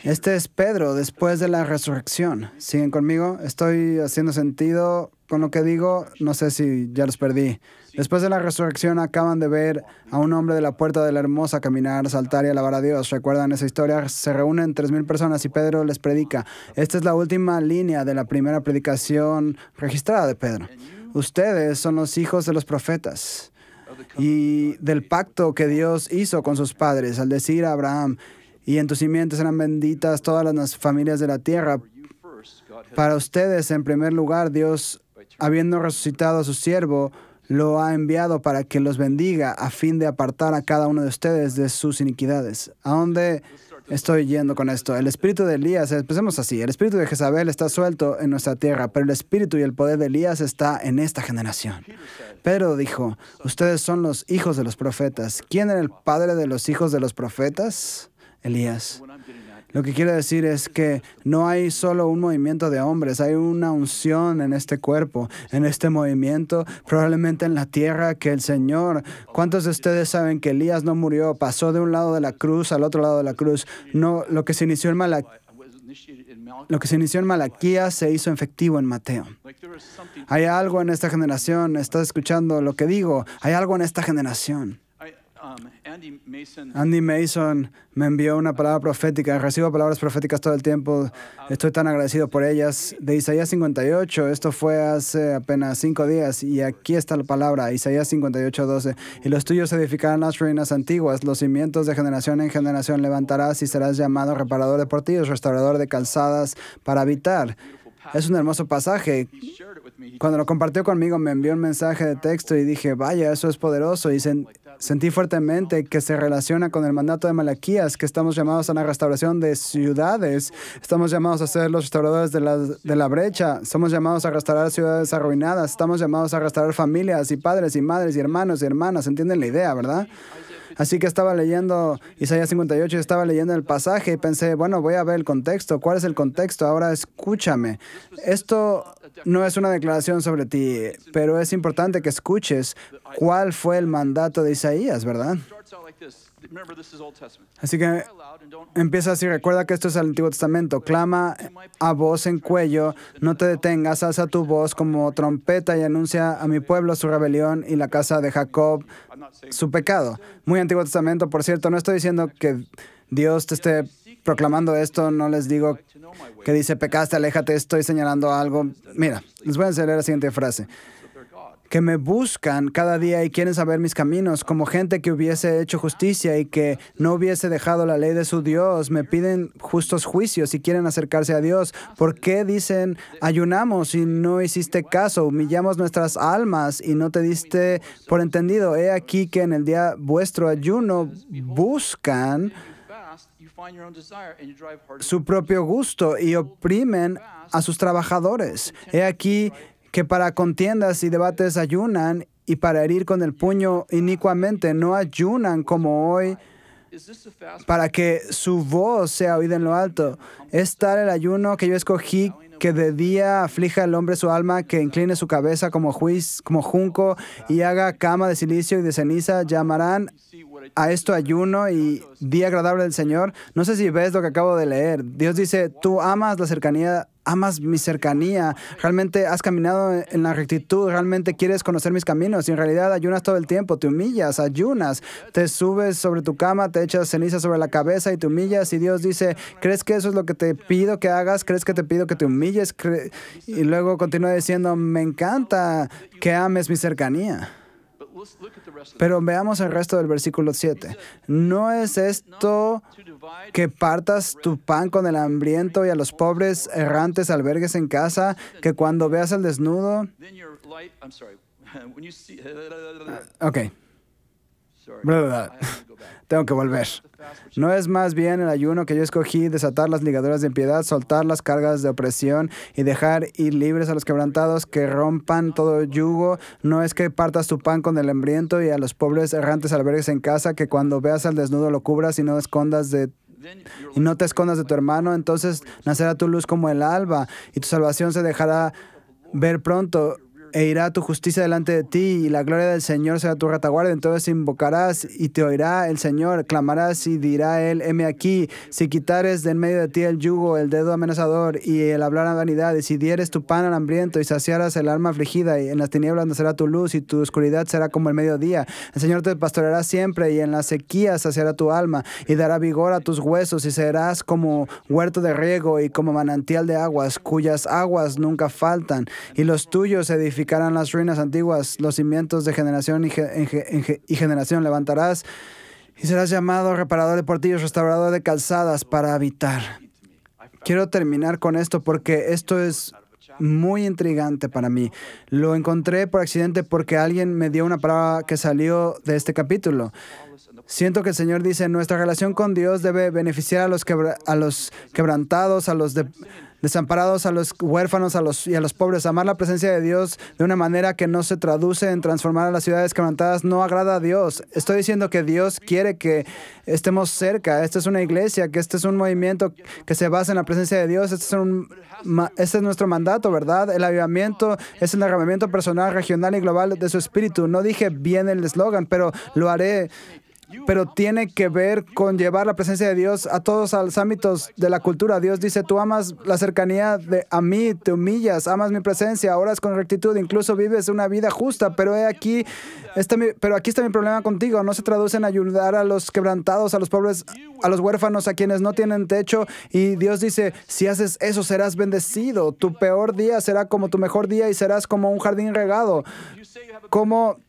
Este es Pedro después de la resurrección. ¿Siguen conmigo? ¿Estoy haciendo sentido con lo que digo? No sé si ya los perdí. Después de la resurrección acaban de ver a un hombre de la puerta de la hermosa caminar, saltar y alabar a Dios. ¿Recuerdan esa historia? Se reúnen 3,000 personas y Pedro les predica. Esta es la última línea de la primera predicación registrada de Pedro. Ustedes son los hijos de los profetas y del pacto que Dios hizo con sus padres al decir a Abraham, y en tus simientes serán benditas todas las familias de la tierra. Para ustedes, en primer lugar, Dios, habiendo resucitado a su siervo, lo ha enviado para que los bendiga a fin de apartar a cada uno de ustedes de sus iniquidades. ¿A dónde estoy yendo con esto? El espíritu de Elías, empecemos así, el espíritu de Jezabel está suelto en nuestra tierra, pero el espíritu y el poder de Elías está en esta generación. Pedro dijo, ustedes son los hijos de los profetas. ¿Quién era el padre de los hijos de los profetas? Elías. Lo que quiero decir es que no hay solo un movimiento de hombres, hay una unción en este cuerpo, en este movimiento, probablemente en la tierra que el Señor. ¿Cuántos de ustedes saben que Elías no murió? Pasó de un lado de la cruz al otro lado de la cruz. No, lo que se inició en Malaquías se hizo efectivo en Mateo. Hay algo en esta generación, ¿estás escuchando lo que digo? Hay algo en esta generación. Andy Mason me envió una palabra profética. Recibo palabras proféticas todo el tiempo. Estoy tan agradecido por ellas. De Isaías 58, esto fue hace apenas 5 días. Y aquí está la palabra, Isaías 58:12. Y los tuyos edificarán las ruinas antiguas. Los cimientos de generación en generación levantarás y serás llamado reparador de portillos, restaurador de calzadas para habitar. Es un hermoso pasaje. Cuando lo compartió conmigo, me envió un mensaje de texto y dije, vaya, eso es poderoso. Y sentí fuertemente que se relaciona con el mandato de Malaquías, que estamos llamados a la restauración de ciudades. Estamos llamados a ser los restauradores de la brecha. Somos llamados a restaurar ciudades arruinadas. Estamos llamados a restaurar familias y padres y madres y hermanos y hermanas. ¿Entienden la idea, verdad? Así que estaba leyendo Isaías 58 y estaba leyendo el pasaje y pensé, bueno, voy a ver el contexto. ¿Cuál es el contexto? Ahora escúchame. Esto no es una declaración sobre ti, pero es importante que escuches cuál fue el mandato de Isaías, ¿verdad? Así que empieza así. Recuerda que esto es el Antiguo Testamento. Clama a voz en cuello, no te detengas, alza tu voz como trompeta y anuncia a mi pueblo su rebelión y la casa de Jacob su pecado. Muy Antiguo Testamento, por cierto. No estoy diciendo que Dios te esté proclamando esto. No les digo que dice, pecaste, aléjate. Estoy señalando algo. Mira, les voy a leer la siguiente frase. Que me buscan cada día y quieren saber mis caminos, como gente que hubiese hecho justicia y que no hubiese dejado la ley de su Dios. Me piden justos juicios y quieren acercarse a Dios. ¿Por qué dicen, ayunamos y no hiciste caso? Humillamos nuestras almas y no te diste por entendido. He aquí que en el día vuestro ayuno buscan su propio gusto y oprimen a sus trabajadores. He aquí que para contiendas y debates ayunan y para herir con el puño inicuamente. No ayunan como hoy para que su voz sea oída en lo alto. Es tal el ayuno que yo escogí, que de día aflija al hombre su alma, que incline su cabeza como junco y haga cama de silicio y de ceniza. Llamarán a esto ayuno y día agradable del Señor. No sé si ves lo que acabo de leer. Dios dice, tú amas la cercanía, amas mi cercanía, realmente has caminado en la rectitud, realmente quieres conocer mis caminos y en realidad ayunas todo el tiempo, te humillas, ayunas, te subes sobre tu cama, te echas ceniza sobre la cabeza y te humillas y Dios dice, ¿crees que eso es lo que te pido que hagas? ¿Crees que te pido que te humilles? Y luego continúa diciendo, me encanta que ames mi cercanía. Pero veamos el resto del versículo 7. ¿No es esto que partas tu pan con el hambriento y a los pobres errantes albergues en casa, que cuando veas al desnudo... Ok. Tengo que volver. ¿No es más bien el ayuno que yo escogí, desatar las ligaduras de impiedad, soltar las cargas de opresión y dejar ir libres a los quebrantados, que rompan todo yugo? ¿No es que partas tu pan con el hambriento y a los pobres errantes albergues en casa, que cuando veas al desnudo lo cubras y no te escondas de tu hermano? Entonces nacerá tu luz como el alba y tu salvación se dejará ver pronto. E irá tu justicia delante de ti, y la gloria del Señor será tu retaguardia. Entonces invocarás, y te oirá el Señor. Clamarás, y dirá Él, heme aquí. Si quitares de en medio de ti el yugo, el dedo amenazador, y el hablar a vanidad, y si dieres tu pan al hambriento, y saciaras el alma afligida, y en las tinieblas nacerá tu luz, y tu oscuridad será como el mediodía. El Señor te pastoreará siempre, y en la sequía saciará tu alma, y dará vigor a tus huesos, y serás como huerto de riego, y como manantial de aguas, cuyas aguas nunca faltan. Y los tuyos edificarán las ruinas antiguas, los cimientos de generación y generación levantarás, y serás llamado reparador de portillos, restaurador de calzadas para habitar. Quiero terminar con esto porque esto es muy intrigante para mí. Lo encontré por accidente porque alguien me dio una palabra que salió de este capítulo. Siento que el Señor dice, nuestra relación con Dios debe beneficiar a los quebrantados, a los desamparados, a los huérfanos y a los pobres. Amar la presencia de Dios de una manera que no se traduce en transformar a las ciudades quebrantadas no agrada a Dios. Estoy diciendo que Dios quiere que estemos cerca. Esta es una iglesia, que este es un movimiento que se basa en la presencia de Dios. Este es nuestro mandato, ¿verdad? El avivamiento es el derramamiento personal, regional y global de su espíritu. No dije bien el eslogan, pero lo haré. Pero tiene que ver con llevar la presencia de Dios a todos los ámbitos de la cultura. Dios dice, tú amas la cercanía a mí, te humillas, amas mi presencia, oras con rectitud, incluso vives una vida justa, pero aquí está mi problema contigo. No se traduce en ayudar a los quebrantados, a los pobres, a los huérfanos, a quienes no tienen techo. Y Dios dice, si haces eso, serás bendecido. Tu peor día será como tu mejor día y serás como un jardín regado. Como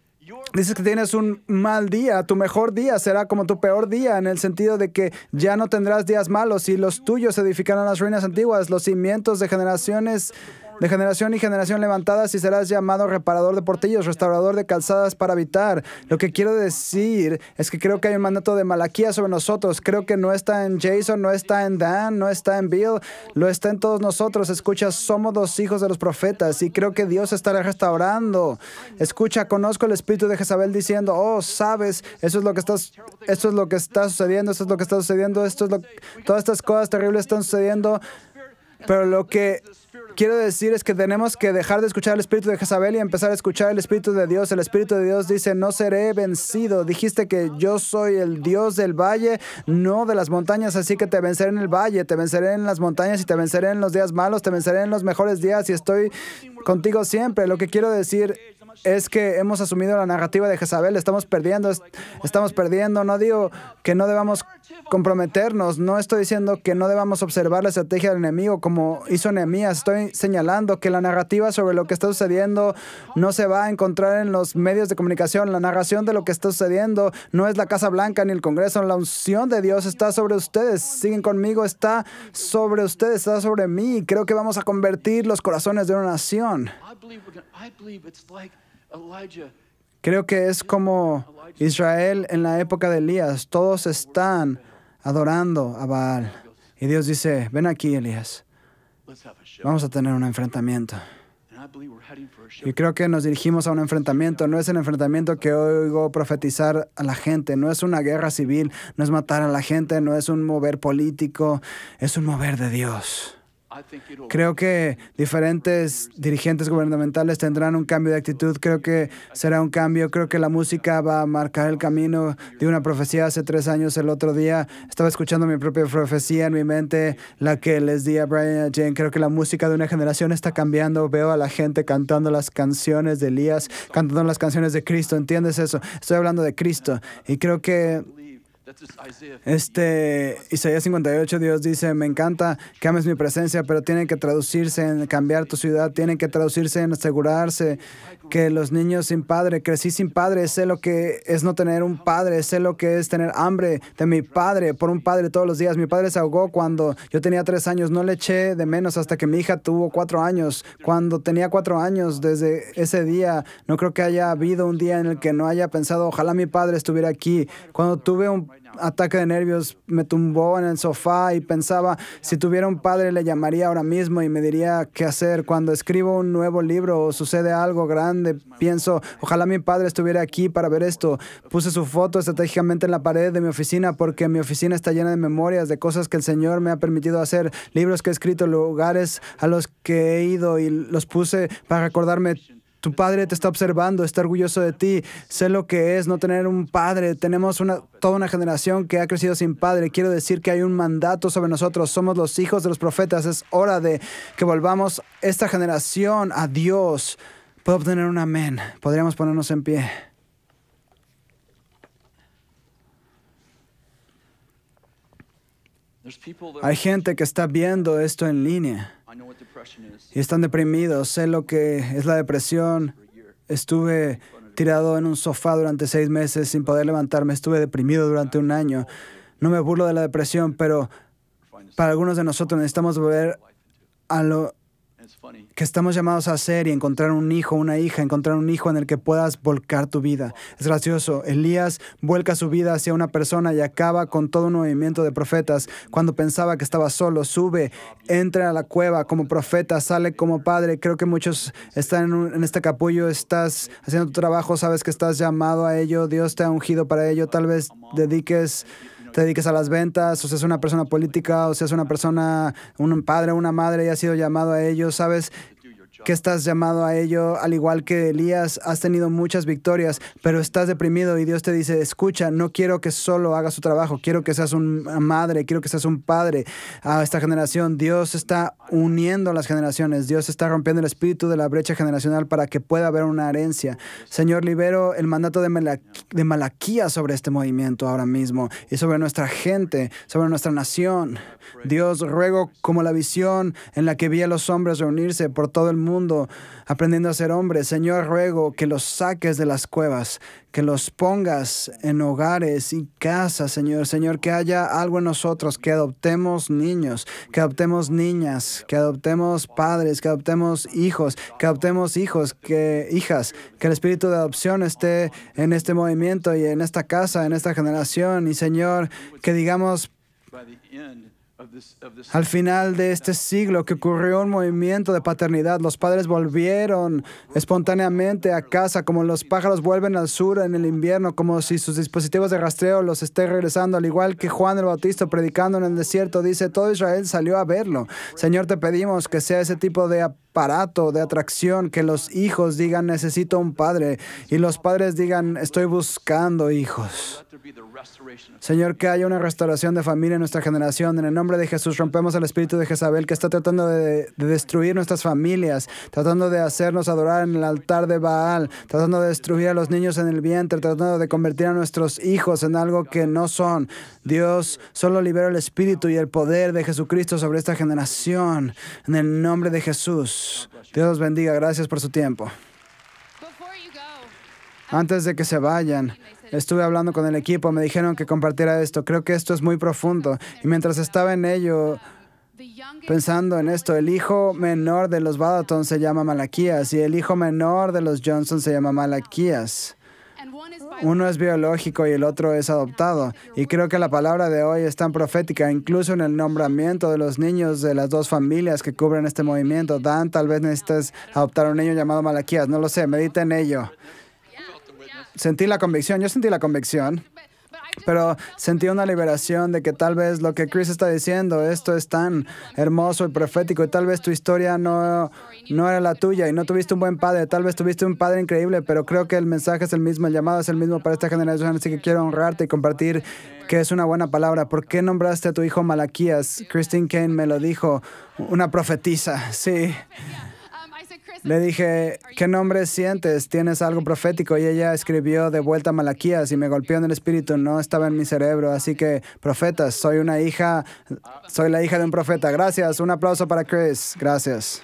dices que tienes un mal día, tu mejor día será como tu peor día, en el sentido de que ya no tendrás días malos y los tuyos edificarán las ruinas antiguas, los cimientos de generación y generación levantadas, y serás llamado reparador de portillos, restaurador de calzadas para habitar. Lo que quiero decir es que creo que hay un mandato de Malaquías sobre nosotros. Creo que no está en Jason, no está en Dan, no está en Bill, lo está en todos nosotros. Escucha, somos los hijos de los profetas y creo que Dios estará restaurando. Escucha, conozco el espíritu de Jezabel diciendo, oh, sabes, esto es lo que está sucediendo, todas estas cosas terribles están sucediendo. Pero lo que quiero decir es que tenemos que dejar de escuchar el espíritu de Jezabel y empezar a escuchar el espíritu de Dios. El espíritu de Dios dice, no seré vencido. Dijiste que yo soy el Dios del valle, no de las montañas, así que te venceré en el valle, te venceré en las montañas y te venceré en los días malos, te venceré en los mejores días y estoy contigo siempre. Lo que quiero decir es que hemos asumido la narrativa de Jezabel. Estamos perdiendo. No digo que no debamos comprometernos. No estoy diciendo que no debamos observar la estrategia del enemigo como hizo Nehemías. Estoy señalando que la narrativa sobre lo que está sucediendo no se va a encontrar en los medios de comunicación. La narración de lo que está sucediendo no es la Casa Blanca ni el Congreso. La unción de Dios está sobre ustedes. Siguen conmigo. Está sobre ustedes. Está sobre mí. Creo que vamos a convertir los corazones de una nación. Creo que es como Israel en la época de Elías. Todos están adorando a Baal. Y Dios dice, ven aquí, Elías. Vamos a tener un enfrentamiento. Y creo que nos dirigimos a un enfrentamiento. No es el enfrentamiento que oigo profetizar a la gente. No es una guerra civil. No es matar a la gente. No es un mover político. Es un mover de Dios. Creo que diferentes dirigentes gubernamentales tendrán un cambio de actitud. Creo que será un cambio. Creo que la música va a marcar el camino de una profecía. Hace 3 años, el otro día, estaba escuchando mi propia profecía en mi mente, la que les di a Brian y a Jane. Creo que la música de una generación está cambiando. Veo a la gente cantando las canciones de Elías, cantando las canciones de Cristo. ¿Entiendes eso? Estoy hablando de Cristo. Y creo que Isaías 58, Dios dice, me encanta que ames mi presencia, pero tiene que traducirse en cambiar tu ciudad, tiene que traducirse en asegurarse que los niños sin padre, crecí sin padre, sé lo que es no tener un padre, sé lo que es tener hambre de mi padre, por un padre todos los días. Mi padre se ahogó cuando yo tenía 3 años, no le eché de menos hasta que mi hija tuvo 4 años. Cuando tenía 4 años, desde ese día, no creo que haya habido un día en el que no haya pensado, ojalá mi padre estuviera aquí. Cuando tuve un ataque de nervios, me tumbó en el sofá y pensaba, si tuviera un padre le llamaría ahora mismo y me diría qué hacer. Cuando escribo un nuevo libro o sucede algo grande, pienso, ojalá mi padre estuviera aquí para ver esto. Puse su foto estratégicamente en la pared de mi oficina porque mi oficina está llena de memorias, de cosas que el Señor me ha permitido hacer, libros que he escrito, lugares a los que he ido y los puse para recordarme. Tu padre te está observando, está orgulloso de ti. Sé lo que es no tener un padre. Tenemos toda una generación que ha crecido sin padre. Quiero decir que hay un mandato sobre nosotros. Somos los hijos de los profetas. Es hora de que volvamos esta generación a Dios. ¿Puedo obtener un amén? Podríamos ponernos en pie. Hay gente que está viendo esto en línea y están deprimidos. Sé lo que es la depresión. Estuve tirado en un sofá durante 6 meses sin poder levantarme. Estuve deprimido durante 1 año. No me burlo de la depresión, pero para algunos de nosotros necesitamos volver a lo que estamos llamados a hacer y encontrar un hijo, una hija, encontrar un hijo en el que puedas volcar tu vida. Es gracioso. Elías vuelca su vida hacia una persona y acaba con todo un movimiento de profetas. Cuando pensaba que estaba solo, sube, entra a la cueva como profeta, sale como padre. Creo que muchos están en este capullo, estás haciendo tu trabajo, sabes que estás llamado a ello, Dios te ha ungido para ello. Tal vez te dediques a las ventas, o seas una persona política, o seas una persona, un padre, una madre, y has sido llamado a ello. Sabes que estás llamado a ello, al igual que Elías, has tenido muchas victorias, pero estás deprimido y Dios te dice, escucha, no quiero que solo hagas tu trabajo, quiero que seas una madre, quiero que seas un padre a esta generación. Dios está uniendo las generaciones, Dios está rompiendo el espíritu de la brecha generacional para que pueda haber una herencia. Señor, libero el mandato de Malaquías sobre este movimiento ahora mismo y sobre nuestra gente, sobre nuestra nación. Dios, ruego como la visión en la que vi a los hombres reunirse por todo el mundo, aprendiendo a ser hombres. Señor, ruego que los saques de las cuevas, que los pongas en hogares y casas, Señor. Señor, que haya algo en nosotros, que adoptemos niños, que adoptemos niñas, que adoptemos padres, que adoptemos hijos, que hijas, que el espíritu de adopción esté en este movimiento y en esta casa, en esta generación. Y Señor, que digamos, al final de este siglo, que ocurrió un movimiento de paternidad. Los padres volvieron espontáneamente a casa, como los pájaros vuelven al sur en el invierno, como si sus dispositivos de rastreo los estén regresando, al igual que Juan el Bautista predicando en el desierto, dice, todo Israel salió a verlo. Señor, te pedimos que sea ese tipo de aparato de atracción, que los hijos digan, necesito un padre, y los padres digan, estoy buscando hijos. Señor, que haya una restauración de familia en nuestra generación. En el nombre de Jesús, rompemos el espíritu de Jezabel que está tratando de destruir nuestras familias, tratando de hacernos adorar en el altar de Baal, tratando de destruir a los niños en el vientre, tratando de convertir a nuestros hijos en algo que no son. Dios, solo libera el espíritu y el poder de Jesucristo sobre esta generación. En el nombre de Jesús. Dios los bendiga. Gracias por su tiempo. Antes de que se vayan, estuve hablando con el equipo, me dijeron que compartiera esto. Creo que esto es muy profundo. Y mientras estaba en ello, pensando en esto, el hijo menor de los Badatón se llama Malaquías y el hijo menor de los Johnson se llama Malaquías. Uno es biológico y el otro es adoptado. Y creo que la palabra de hoy es tan profética, incluso en el nombramiento de los niños de las dos familias que cubren este movimiento. Dan, tal vez necesitas adoptar a un niño llamado Malaquías. No lo sé, medita en ello. Sentí la convicción, yo sentí la convicción. Pero sentí una liberación de que tal vez lo que Chris está diciendo, esto es tan hermoso y profético, y tal vez tu historia no era la tuya y no tuviste un buen padre, tal vez tuviste un padre increíble, pero creo que el mensaje es el mismo, el llamado es el mismo para esta generación, así que quiero honrarte y compartir que es una buena palabra. ¿Por qué nombraste a tu hijo Malaquías? Christine Kane me lo dijo, una profetisa, sí. Le dije, ¿qué nombre sientes? ¿Tienes algo profético? Y ella escribió de vuelta Malaquías y me golpeó en el espíritu. No estaba en mi cerebro. Así que, profetas, soy la hija de un profeta. Gracias. Un aplauso para Chris. Gracias.